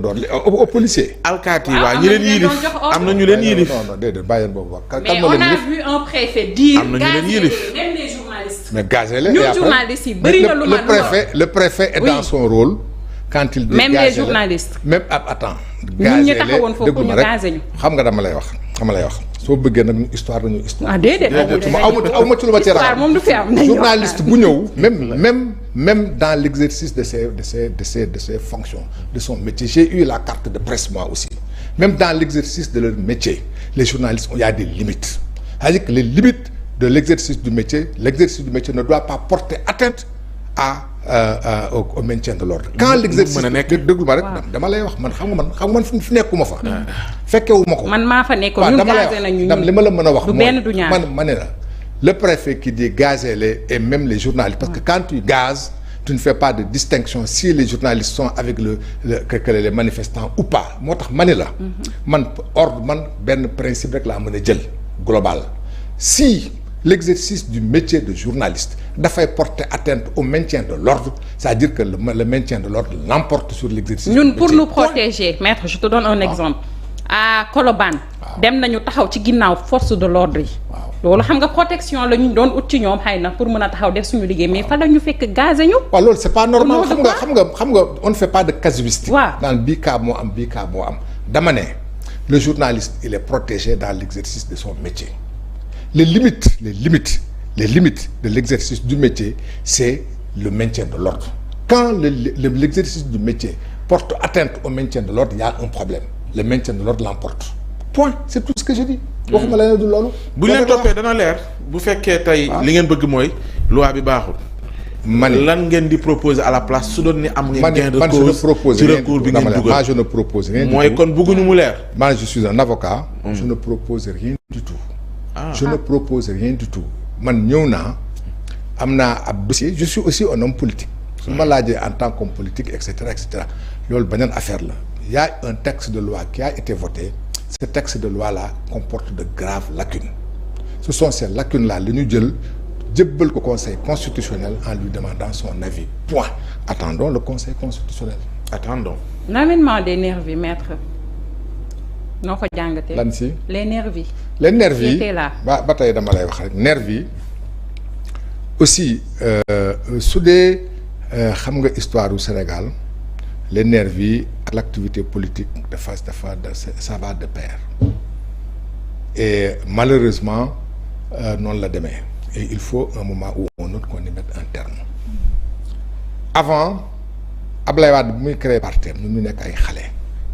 aux policiers. alkaati waa ñi leen yilif am na ñu leen yilif. non déedéet bàyyi boobu wax. mais on a vu un préfet dire. am na ñu leen yilif même les journalistes. mais gazé les ñun journalistes yi bëri na lu ma. le préfet est dans son rôle. quand il dit même les journalistes. même attends. ñun ñu taxawoon foofu pour ñu gazé ñu. xam nga dama lay wax soo bëggee nag histoire nañu histoire. ah déedéet aw ma ci lu ma ci histoire moom du fi am. journaliste bu ñëw même dans l'exercice de ses fonctions de son métier j'ai eu la carte de presse moi aussi même dans l'exercice de leur métier les journalistes il y a des limites c'est-à-dire que les limites de l'exercice du métier ne doit pas porter atteinte au maintien de l'ordre. Quand l'exercice déglu ma rek dama lay wax man xam nga man fi nekkuma fa. fekkewuma ko. man maa fa nekkoon ñun gazé nañu ñun li ma la mën a wax. du benn du ñaar ma ne la le préfet qui dit gazer les et même les journalistes parce que quand tu gazes tu ne fais pas de distinction si les journalistes sont avec les manifestants ou pas moo tax ma ne la. man ordre man benn principe rek laa mën a jël global si. L'exercice du métier de journaliste dafay porter atteinte au maintien de l'ordre c'est-à-dire que le maintien de l'ordre l'emporte sur l'exercice ñun pour nous protéger maître je te donne un exemple à Colobane dem nañu taxaw ci ginnaaw force de l'ordre yi loolu xam nga protection la ñu doon ut ci ñoom xëy na pour mën a taxaw def suñu liggéey mais fa la ñu fekk gazé ñu waaw loolu c'est pas normal xam nga on ne fait pas de casuistique dans bii cas moo am dama ne le journaliste il est protégé dans l'exercice de son métier les limites de l'exercice du métier c'est le maintien de l'ordre quand l'exercice du métier porte atteinte au maintien de l'ordre il y a un problème le maintien de l'ordre l'emporte point c'est tout ce que je dis waxuma la ne du loolu bu leen toppee dana leer bu fekkee tey li ngeen bëgg mooy loi bi baaxul lan ngeen di proposer à la place su doon ni am ngeen gain de cause ci recours bi ngeen dugal moi je ne propose rien mooy kon bëgguñu mu leer moi je suis un avocat je ne propose rien du tout je ne propose rien du tout man ñëw naa am naa ab dossier je suis aussi un homme politique su ma laajee en tant qu'homme politique et cetera loolu beneen affaire la il y a un texte de loi qui a été voté ce texte de loi là comporte de graves lacunes ce sont ces lacunes là la ñu jël jébbal ko conseil constitutionnel en lui demandant son avis point attendons le conseil constitutionnel l'avènement des nervis maître noo ko jàngatee lan si les nervis ba tey dama lay wax rek nervis aussi su dee xam nga histoire du Sénégal les nervis ak l'activité politique ça va de pair et malheureusement noonu la demee et il faut un moment ou un autre qu'on y mette un terme avant Ablaye Wade bu muy créer parti ñun ñu nekk ay xale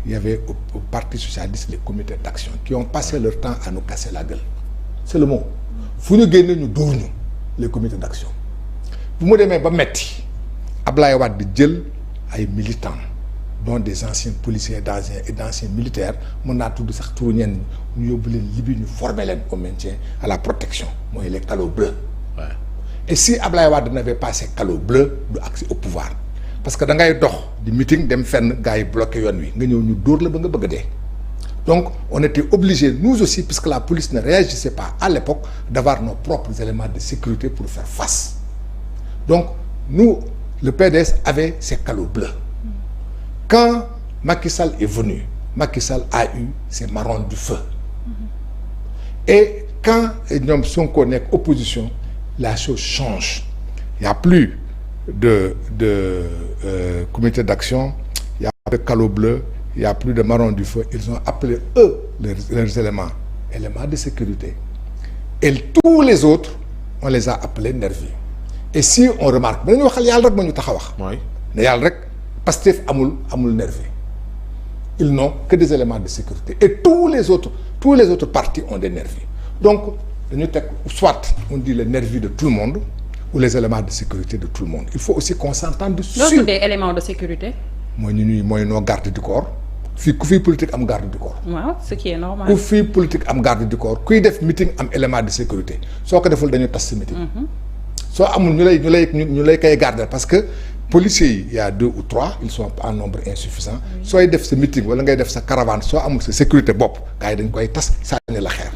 il y avait au Parti socialiste les comités d'action qui ont passé leur temps à nous casser la gueule c'est le mot fu ñu génne ñu dóor ñu les comités d'action bu mu demee ba metti Ablaye Wade di jël ay militants dont des anciens policiers et d'anciens militaires mën naa tudd sax turu ñenn ñu yóbbu leen Libye ñu former leen au maintien à la protection mooy les calots bleus et si Ablaye Wade n'avait pas ces calots bleus du accès au pouvoir parce que da ngay dox di meeting dem fenn gars yi bloqué yoon wi nga ñëw ñu dóor la ba nga bëgg a dee donc on était obligés nous aussi puisque la police ne réagissait pas à l'époque d'avoir nos propres éléments de sécurité pour faire face donc nous le PDS avait ses calots bleus quand Macky Sall est venu Macky Sall a eu ses marrons du feu et quand ñoom Sonko nekk opposition la chose change il y a plus de comité d'action, il y a plus de calots bleus, il y a plus de marrons du feu. Ils ont appelé eux leurs éléments de sécurité. Et tous les autres, on les a appelés nervis. Et si on remarque, dañu waxal yàlla rek ma ñu tax a wax. ne yàlla rek Pastef amul nervi. Ils n'ont que des éléments de sécurité. Et tous les autres partis ont des nervis. Donc dañu teg soit on dit les nervis de tout le monde. Ou les éléments de sécurité de tout le monde il faut aussi qu'on s'entende dessus. loolu des éléments de sécurité. mooy nos gardes du corps fii ku fii politique am garde du corps. waaw ce qui est normal. ku fii politique am garde du corps kuy def meeting am élément de sécurité soo ko deful dañu tas si meeting. soo amul ñu lay koy garder parce que policiers yi il y a 2 ou 3 ils sont en nombre insuffisant. sooy def sa meeting wala ngay def sa caravane soo amul sa sécurité bopp gars yi dañ koy tas sànni la xeer.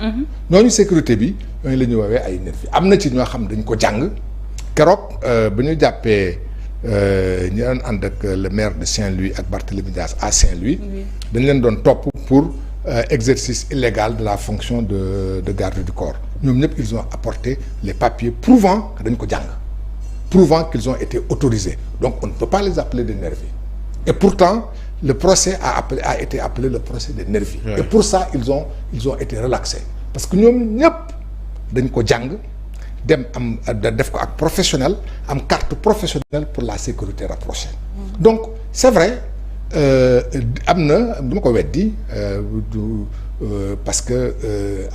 ñooñu sécurité bi ñooñu la ñuy woowee ay nervis am na ci ñoo xam dañ ko jàng. keroog ba ñu jàppee ñi doon ànd ak le maire de Saint-Louis ak Barthélémy Dias à Saint-Louis. dañ leen doon topp pour exercice illégal de la fonction de garde du corps. ñoom ñëpp ils ont apporté les papiers prouvant que dañ ko jàng prouvant qu'ils ont été autorisés donc on ne peut pas les appeler des nervis et pourtant le procès a été appelé le procès des nervis. Et pour ça ils ont été relaxés parce que ñoom ñëpp dañ ko jàng. dem am def ko ak professionnel am carte professionnelle pour la sécurité rapprochée. donc c'est vrai am na du ma ko weddi parce que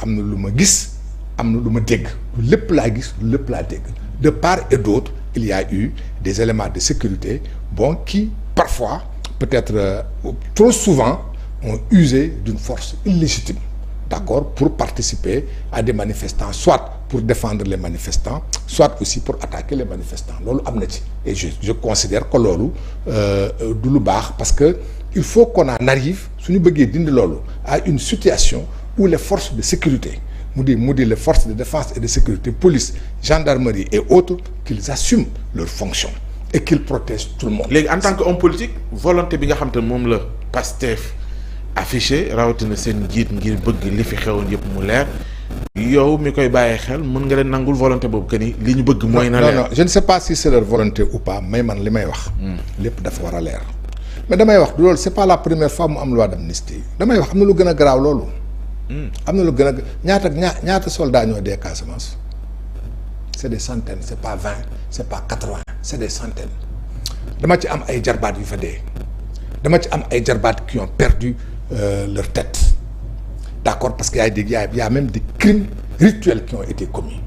am na lu ma gis am na lu ma dégg lu lépp laa gis lu lépp laa dégg de part et d'autre il y a eu des éléments de sécurité bon qui parfois peut-être trop souvent ont usé d'une force illégitime d'accord pour participer à des manifestants soit pour défendre les manifestants soit aussi pour attaquer les manifestants loolu am na ci et je considère que loolu du lu baax parce que il faut qu'on en arrive suñu bëggee dindi loolu à une situation où les forces de sécurité mu di les forces de défense et de sécurité police gendarmerie et autres qu'ils assument leurs fonctions et qu'ils protègent tout le monde. léegi en tant que homme politique volonté bi nga xam te ne moom la Pastef affiché rawatina seen njiit ngir bëgg li fi xewoon yëpp mu leer yow mi koy bàyyee xel mën nga leen nangul volonté boobu que ni li ñu bëgg mooy na leer. non je ne sais pas si c'est leur volonté ou pas mais man li may wax lépp dafa war a leer mais damay wax du loolu c'est pas la première fois mu am loi d'amnistie damay wax am na lu gën a garaaw loolu am na lu gën a ñaata soldats ñoo dee Casamance c'est des centaines c'est pas 20 c'est pas 80 c'est des centaines dama ci am ay jarbaat yu fa dee dama ci am ay jarbaat qui ont perdu leur tête d'accord parce que y a même des crimes rituels qui ont été commis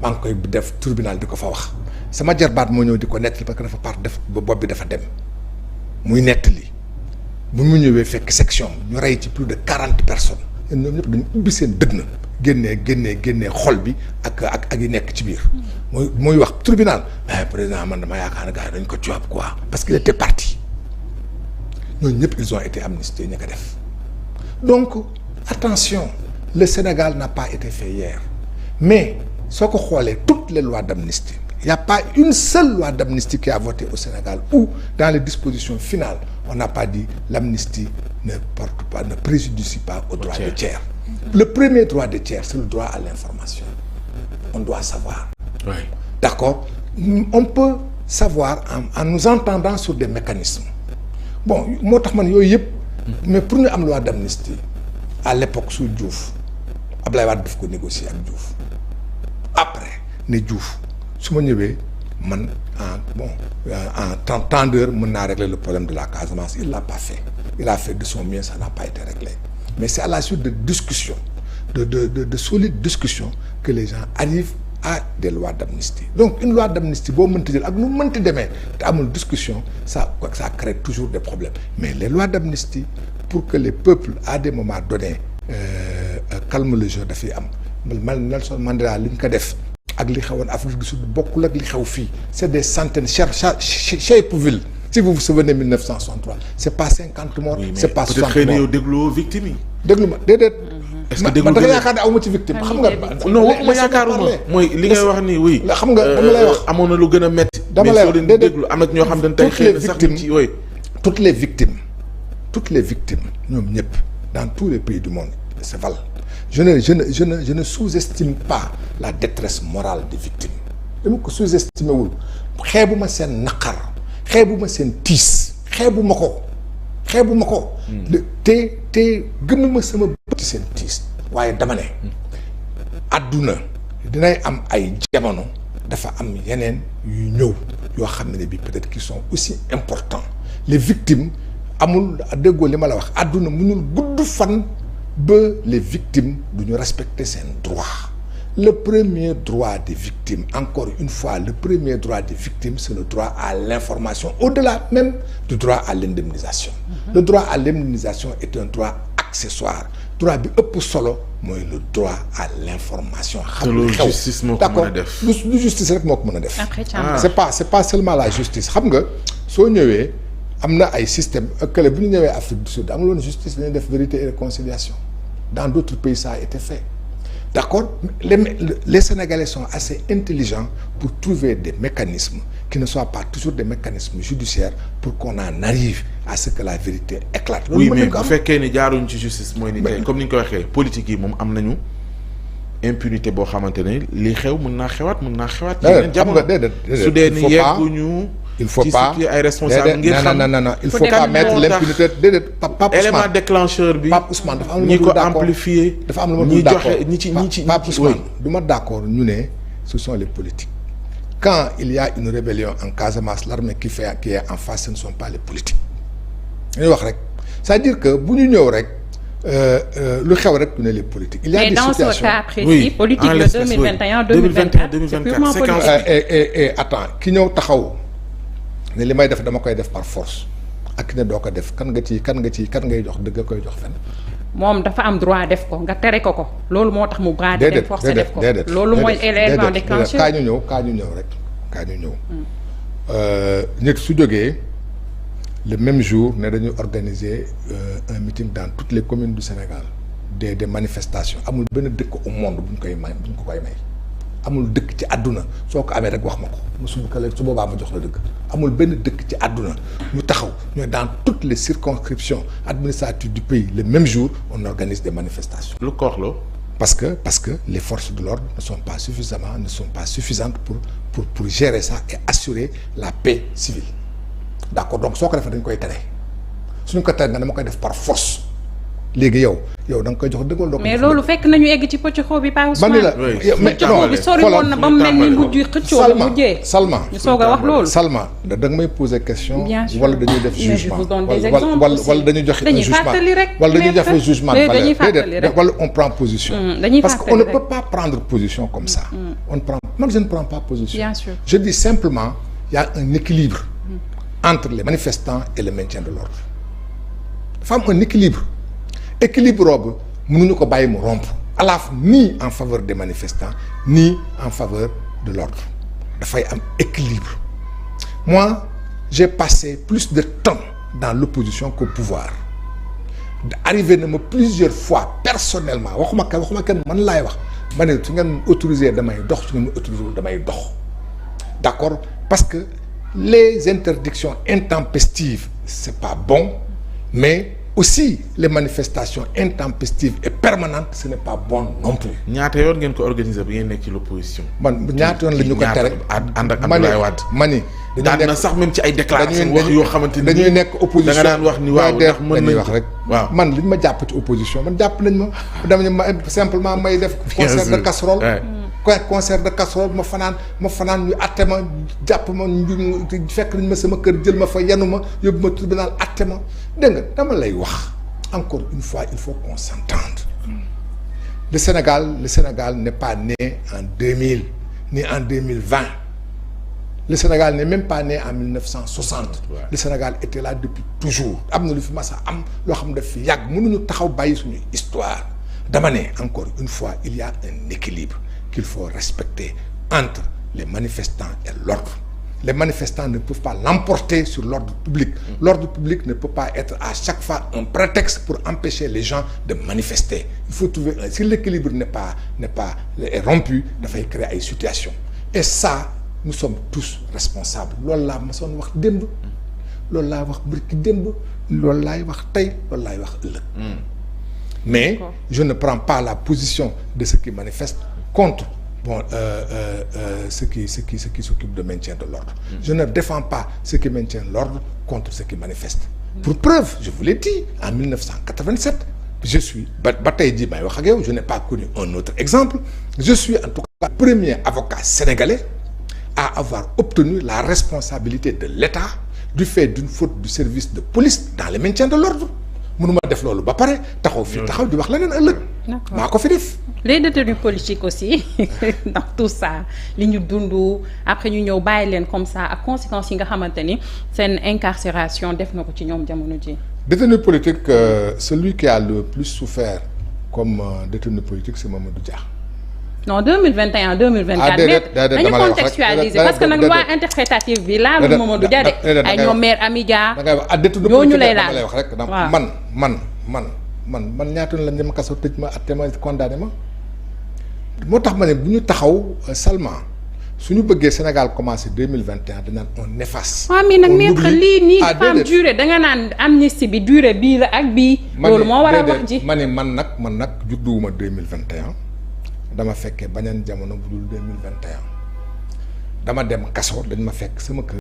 maa ngi koy def tribunal di ko fa wax sama jarbaat moo ñëw di ko nettali parce que dafa part def ba bopp bi dafa dem muy nettali bu mu ñëwee fekk section ñu rey ci plus de 40 personnes ñoom ñëpp dañu ubbi seen dëgg na génnee xol bi ak yi nekk ci biir muy wax tribunal mais président man dama yaakaar ne gars yi dañ ko coop quoi parce qu'il était parti ñooñu ñëpp ils ont été amnistiés ña ko def donc attention le Sénégal n'a pas été fait hier mais soo ko xoolee toutes les lois d'amnistie il n'y a pas une seule loi d'amnistie qui a voté au Sénégal où dans les dispositions finales on n'a pas dit l'amnistie ne préjudicie pas au droit de tiers. Le premier droit de tiers c'est le droit à l'information on doit savoir. Oui. D'accord on peut savoir en nous entendant sur des mécanismes bon moo tax man yooyu yëpp mais pour ñu am loi d'amnistie à l'époque sous Diouf Abdoulaye Wade daf ko négocier ak Diouf après ne Diouf su ma ñëwee man en temps d'heure mën naa régler le problème de la Casamance il l'a pas fait il a fait de son mieux ça n'a pas été réglé mais c'est à la suite de discussions de solides discussions que les gens arrivent à des lois d'amnistie donc une loi d'amnistie boo mënti jël ak nu mënti demee te amul discussion ça crée toujours des problèmes mais les lois d'amnistie pour que les peuples à des moments donnés calment le jeu dafay am Nelson Mandela li ñu ko def ak li xewoon Afrique du Sud bokkul ak li xew fii c'est des centaines Cheypouville si vous vous souvenez 1963 c'est pas 50 morts c'est pas 60 morts peut-être xëy na yow dégloo victime yi déglu ma déedéet est-ce que déglu da nga yaakaar ne aw ma ci victime xam nga non waxuma yaakaaruma mooy li ngay wax nii oui xam nga dama lay wax amoon na lu gën a metti dama lay wax mais soo leen déglu am na ñoo xam dañ tey xëy na sax ci yooyu toutes les victimes ñoom ñëpp dans tous les pays du monde c'est valable je ne sous-estime pas la détresse morale des victimes dama ko sous-estimer wul xeebuma seen naqar xeebuma seen tiis xeebuma ko te gëmuma sama bët ci seen tiis waaye dama ne àdduna dinay am ay jamono dafa am yeneen yu ñëw yoo xam ne bi peut-être qu'ils sont aussi importants les victimes amul déggoo li ma la wax àdduna mënul gudd fan ba les victimes du ñu respecter seen droit le premier droit des victimes encore une fois le premier droit des victimes c'est le droit à l'information au-delà même du droit à l'indemnisation le droit à l'indemnisation est un droit accessoire droit bi ëpp solo mooy le droit à l'information xam lu xew d'accord lu justice rek moo ko mën a def c'est pas seulement la justice xam nga soo ñëwee am na ay système kële bu ñu ñëwee Afrique du Sud amuloon justice dañuy def vérité et réconciliation dans d'autres pays ça a été fait d'accord, les Sénégalais sont assez intelligents pour trouver des mécanismes qui ne soient pas toujours des mécanismes judiciaires pour qu'on en arrive à ce que la vérité éclate. Oui, mais bu fekkee ne jaaruñ ci justice mooy ni tey comme ni ñu ko waxee politique yi moom am nañu impunité boo xamante ne lii xew mën naa xewaat. xam nga déedéet su dee ni yegguñu. il faut pas ci ay responsable ngir xam non il faut pas mettre l'impunité déedéet Pape Ousmane élément déclencheur bi Pape Ousmane dafa am lu ma ñi ko dul d'accord amplifier dafa am lu ma dul d'accord ñi ci Pape Ousmane du ma d'accord ñu ne ce sont les politiques quand il y a une rébellion en Casamance l'armée qui est en face ce ne sont pas les politiques dañuy wax rek c'est-à-dire que bu ñu ñëw rek lu xew rek ñu ne les politiques il y a des situations dans ce cas précis politique de 2021 2024 c'est purement politique et attends ki ñëw taxaw ne li may def dama koy def par force ak ki ne doo ko def kan ngay jox dëgg koy jox fenn. moom dafa am droit def ko nga tere ko loolu moo tax mu brader dem forcer def ko loolu mooy élément déclencheur. kaa ñu ñëw nit su jógee le même jour ne dañuy organiser un meeting dans toutes les communes du Sénégal des manifestations amul benn dëkk au monde bu ñu ko koy may amul dëkk ci àdduna soo ko amee rek wax ma ko mosuñu ko su boobaa ma jox la dëgg amul benn dëkk ci àdduna ñu taxaw ñu dans toutes les circonscriptions administratives du pays le même jour on organise des manifestations. lu ko wax loo parce que les forces de l'ordre ne sont pas suffisantes pour gérer ça et assurer la paix civile d'accord donc soo ko defee dañ koy tere suñu ko tere nga dama koy def par force léegi yow da nga koy jox dëgg wala. mais loolu fekk nañu egg ci pëcc xoo bi Paa Ousmane. man la pëcc bi sori woon na ba mu mel ni mujj xëccoo la mujjee. Salma ñu soog a wax loolu. Salma da nga may poser question. bien sûr wala dañuy def jugement mais je vous donne des exemples aussi. wala dañuy joxe un jugement fàttali rek. wala dañuy joxe jugement de dañuy fàttali rek wala on prend position. parce que on ne peut pas prendre position comme ça. man je ne prends pas position. bien sûr je dis simplement il y a un équilibre entre les manifestants et le maintien de l'ordre dafa am un équilibre boobu mënuñu ko bàyyi mu rompre à la fois ni en faveur des manifestants ni en faveur de l'ordre dafay am équilibre. Moi j'ai passé plus de temps dans l'opposition qu'au pouvoir arrivé na ma plusieurs fois personnellement waxuma kenn man laay wax ma ne su ngeen autorisé damay dox su ngeen autorisé damay dox d'accord parce que les interdictions intempestives c'est pas bon mais aussi les manifestations intempestives et permanentes ce n'est pas bon non plus. ñaata yoon ngeen ko organiser bi ngeen nekk ci l'opposition. man ñaata yoon la ñu ko tere. ànd ak Abdoulaye Wade mani daan na sax même ci ay déclarations wax yoo xamante ni dañuy nekk opposition da nga daan wax ni waaw ndax mën nañu wax rek. waaw man li ñu ma jàpp ci opposition man jàpp nañ ma dama ma simplement may def. concert de casserole. concert de casserole ma fanaan ñu atte ma jàpp ma ñu fekk nañ ma sama kër jël ma fa yanu ma yóbbu ma tribunal atte ma dégg nga dama lay wax encore une fois il faut qu'on s'entende. le Sénégal n'est pas né en 2000 ni en 2020 le Sénégal n'est même pas né en 1960. Ouais. Le Sénégal était là depuis toujours am na lu fi mas a am loo xam ne daf fi yàgg mënuñu taxaw bàyyi suñu histoire dama ne encore une fois il y a un équilibre qu'il faut respecter entre les manifestants et l'ordre. Les manifestants ne peuvent pas l'emporter sur l'ordre public. L'ordre public ne peut pas être à chaque fois un prétexte pour empêcher les gens de manifester. Il faut trouver si l'équilibre est rompu, dafay créer ay situations. Et ça, nous sommes tous responsables. Loolu laa ma soon wax démb loolu laa wax bërki démb loolu laay wax tey loolu laay wax ëllëg. Mais je ne prends pas la position de ceux qui manifestent contre ceux qui s'occupent de maintien de l'ordre. Je ne défends pas ceux qui maintiennent l'ordre contre ceux qui manifestent. Pour preuve, je vous l'ai dit, en 1987, je suis bataille dit je n'ai pas connu un autre exemple. Je suis en tout cas le premier avocat sénégalais à avoir obtenu la responsabilité de l'État du fait d'une faute du service de police dans le maintien de l'ordre. mënuma def loolu ba pare taxaw di wax leneen ëllëg. maa ko fi def. les détenus politiques aussi dans tout ça li ñu dund après ñu ñëw bàyyi leen comme ça ak conséquences yi nga xamante ni seen incarcération def na ko ci ñoom jamono ji. détenu politique celui qui a le plus souffert comme détenu politique c'est Mamadou Dia. non 2021 2024. dañu contextualiser parce que nag loi interprétative bi laalu Mamadou Dia de ay ñoom maire Amidia da ngay wax détenu ñooñu lay laal lay wax rek man ñaata lañ dem kaso tëj ma atte ma condamné ma moo tax ma ne bu ñu taxaw Salma suñu bëggee Sénégal commencé 2021 dañ naan on efface. waaw mais nag maître lii nii femme durée da nga naan amnistie bi durée bii la ak bii. loolu moo war a wax ji ma ne man nag judduwuma 2021 dama fekkee beneen jamono bu dul 2021 dama dem kaso dañ ma fekk sama kër.